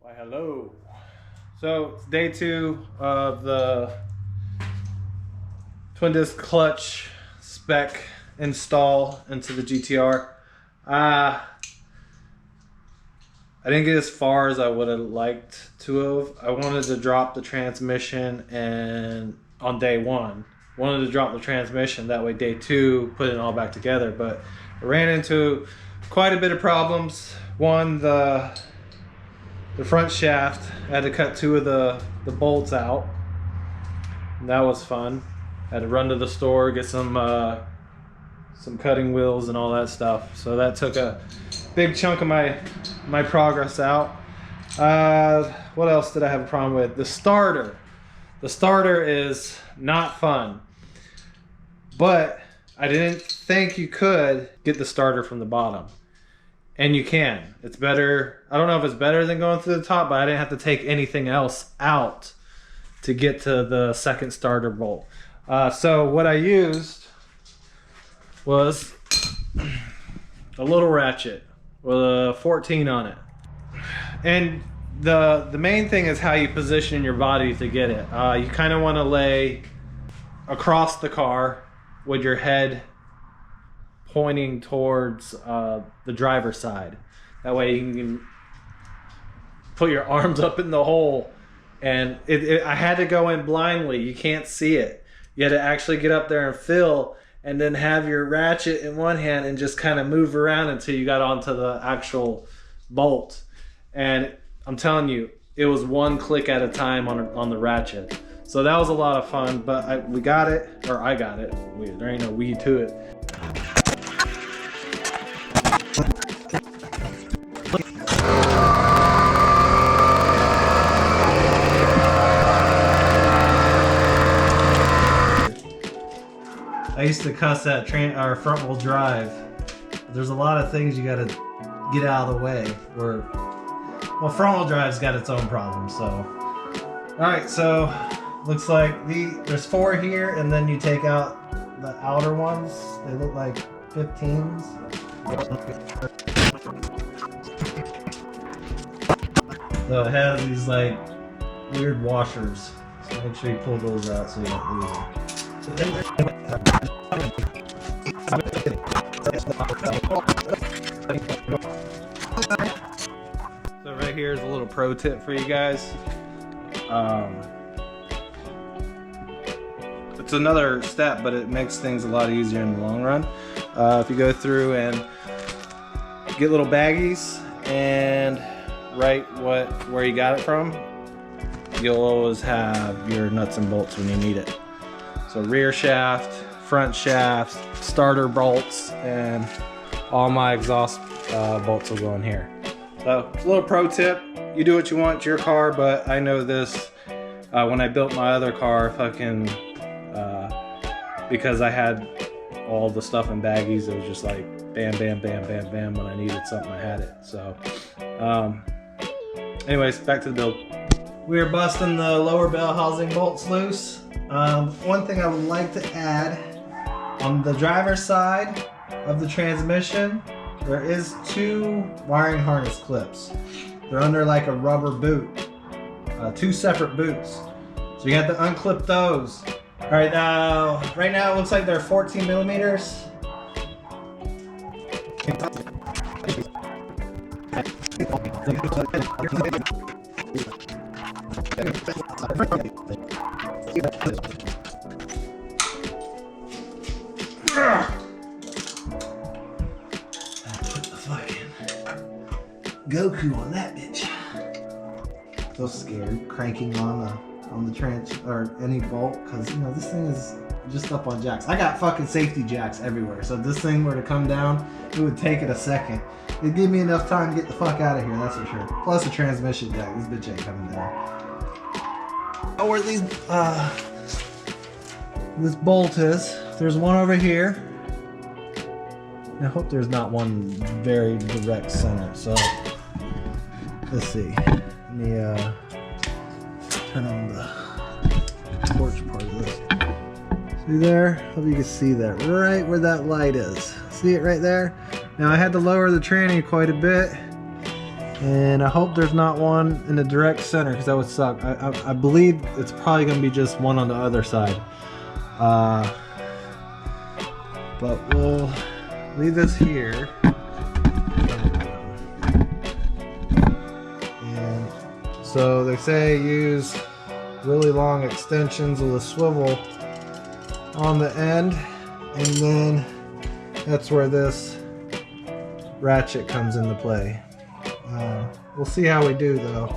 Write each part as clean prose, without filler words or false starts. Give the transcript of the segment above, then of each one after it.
Why, hello. So it's day 2 of the twin disc clutch spec install into the GTR. I didn't get as far as I would have liked to have. I wanted to drop the transmission and on day 1. Wanted to drop the transmission, that way day 2 put it all back together, but I ran into quite a bit of problems. One, the front shaft, I had to cut 2 of the bolts out. And that was fun. I had to run to the store, get some cutting wheels and all that stuff. So that took a big chunk of my progress out. What else did I have a problem with? The starter. The starter is not fun. But I didn't think you could get the starter from the bottom. And you can. It's better. I don't know if it's better than going through the top, but I didn't have to take anything else out to get to the second starter bolt. So what I used was a little ratchet with a 14 on it. And the main thing is how you position your body to get it. You kind of want to lay across the car with your head pointing towards the driver's side. That way you can put your arms up in the hole. And I had to go in blindly. You can't see it. You had to actually get up there and feel, and then have your ratchet in one hand and just kind of move around until you got onto the actual bolt. And I'm telling you, it was one click at a time on the ratchet. So that was a lot of fun, but we got it, or I got it. There ain't no we to it. I used to cuss at front wheel drive. There's a lot of things you gotta get out of the way. Well, front wheel drive's got its own problems, so. All right, so looks like there's 4 here, and then you take out the outer ones. They look like 15s. So it has these like weird washers. So make sure you pull those out so you don't lose them. So right here is a little pro tip for you guys. It's another step, but it makes things a lot easier in the long run. If you go through and get little baggies and write where you got it from, you'll always have your nuts and bolts when you need it. So rear shaft, front shaft, starter bolts, and all my exhaust bolts will go in here. So a little pro tip, you do what you want, it's your car, but I know this when I built my other car, because I had all the stuff in baggies, it was just like bam, bam, bam, bam, bam. When I needed something, I had it. So anyways, back to the build. We are busting the lower bell housing bolts loose. One thing I would like to add, on the driver's side of the transmission, there is 2 wiring harness clips. They're under like a rubber boot, 2 separate boots. So you have to unclip those. All right, right now it looks like they're 14 millimeters. Goku on that bitch. So scared cranking on the trans or any bolt, because you know this thing is just up on jacks. I got fucking safety jacks everywhere, so if this thing were to come down, it would take it a second. It'd give me enough time to get the fuck out of here, that's for sure. Plus a transmission jack. This bitch ain't coming down. Oh, where these this bolt is. There's one over here. I hope there's not one very direct center. So let's see. Let me turn on the torch part of this. See there? Hope you can see that right where that light is. See it right there? Now I had to lower the tranny quite a bit And I hope there's not one in the direct center, because that would suck. I believe it's probably going to be just one on the other side. But we'll leave this here. And so they say use really long extensions of the swivel on the end, and then that's where this ratchet comes into play. We'll see how we do though.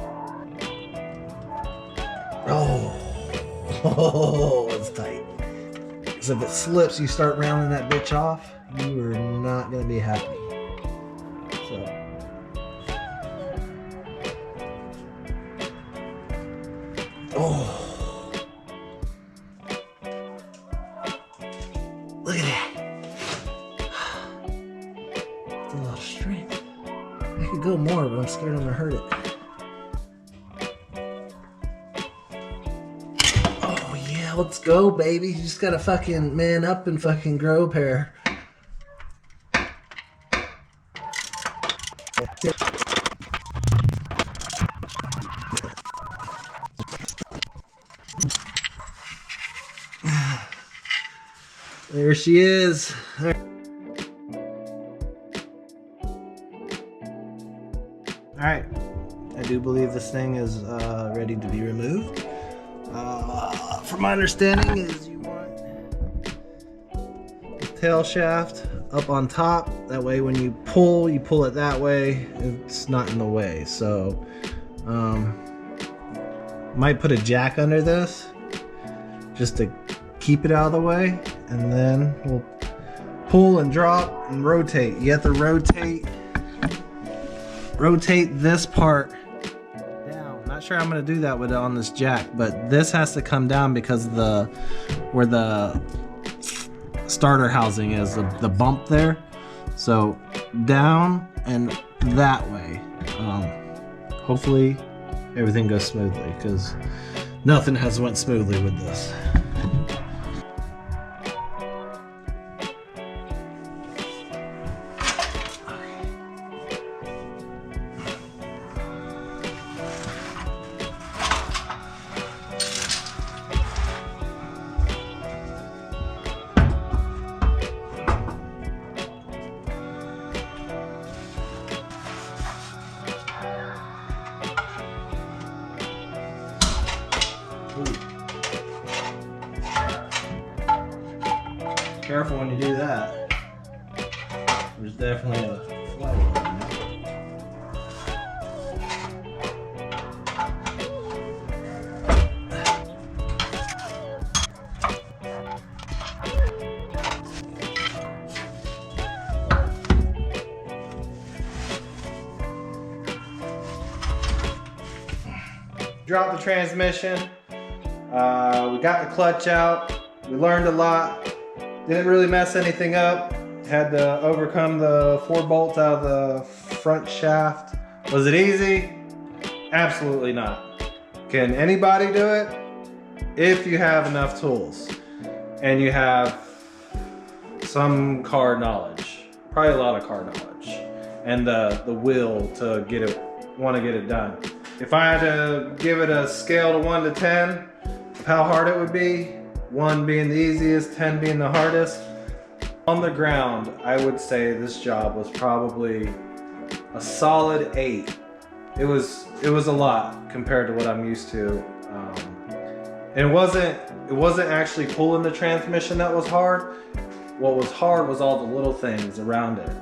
Oh, it's tight. Because if it slips, you start rounding that bitch off, you are not going to be happy. So, oh, look at that. That's a lot of strength. I could go more, but I'm scared I'm going to hurt it. Let's go, baby. You just gotta fucking man up and fucking grow a pair. There she is. Alright. I do believe this thing is ready to be removed. From my understanding is you want the tail shaft up on top. That way when you pull it that way. It's not in the way. So might put a jack under this just to keep it out of the way. And then we'll pull and drop and rotate. You have to rotate this part. Not sure I'm gonna do that with it on this jack, but this has to come down because where the starter housing is, the bump there. So down and that way. Hopefully everything goes smoothly, because nothing has went smoothly with this. Careful when you do that. There's definitely a flight in there. Dropped the transmission. We got the clutch out. We learned a lot. Didn't really mess anything up. Had to overcome the 4 bolts out of the front shaft. Was it easy? Absolutely not. Can anybody do it? If you have enough tools and you have some car knowledge, probably a lot of car knowledge, and the will to want to get it done. If I had to give it a scale to 1 to 10, of how hard it would be, 1 being the easiest, 10 being the hardest. On the ground, I would say this job was probably a solid 8. It was a lot compared to what I'm used to. And it wasn't actually pulling the transmission that was hard. What was hard was all the little things around it.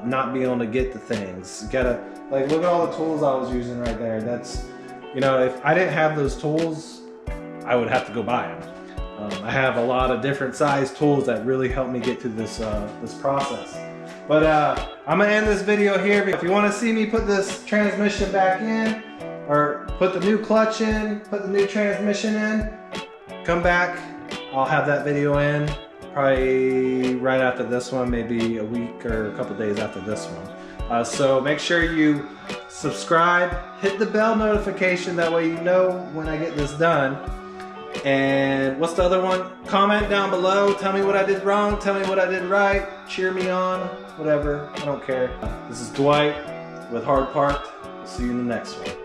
Not being able to get the things. You gotta, like, look at all the tools I was using right there. That's, you know, if I didn't have those tools, I would have to go buy them. I have a lot of different size tools that really help me get through this process. But I'm gonna end this video here. If you want to see me put this transmission back in, or put the new clutch in, put the new transmission in, come back. I'll have that video in probably right after this one, maybe a week or a couple days after this one. So make sure you subscribe, hit the bell notification, that way you know when I get this done. And what's the other one? Comment down below, tell me what I did wrong, tell me what I did right, cheer me on, whatever, I don't care. This is Dwight, with Hard Park. We'll see you in the next one.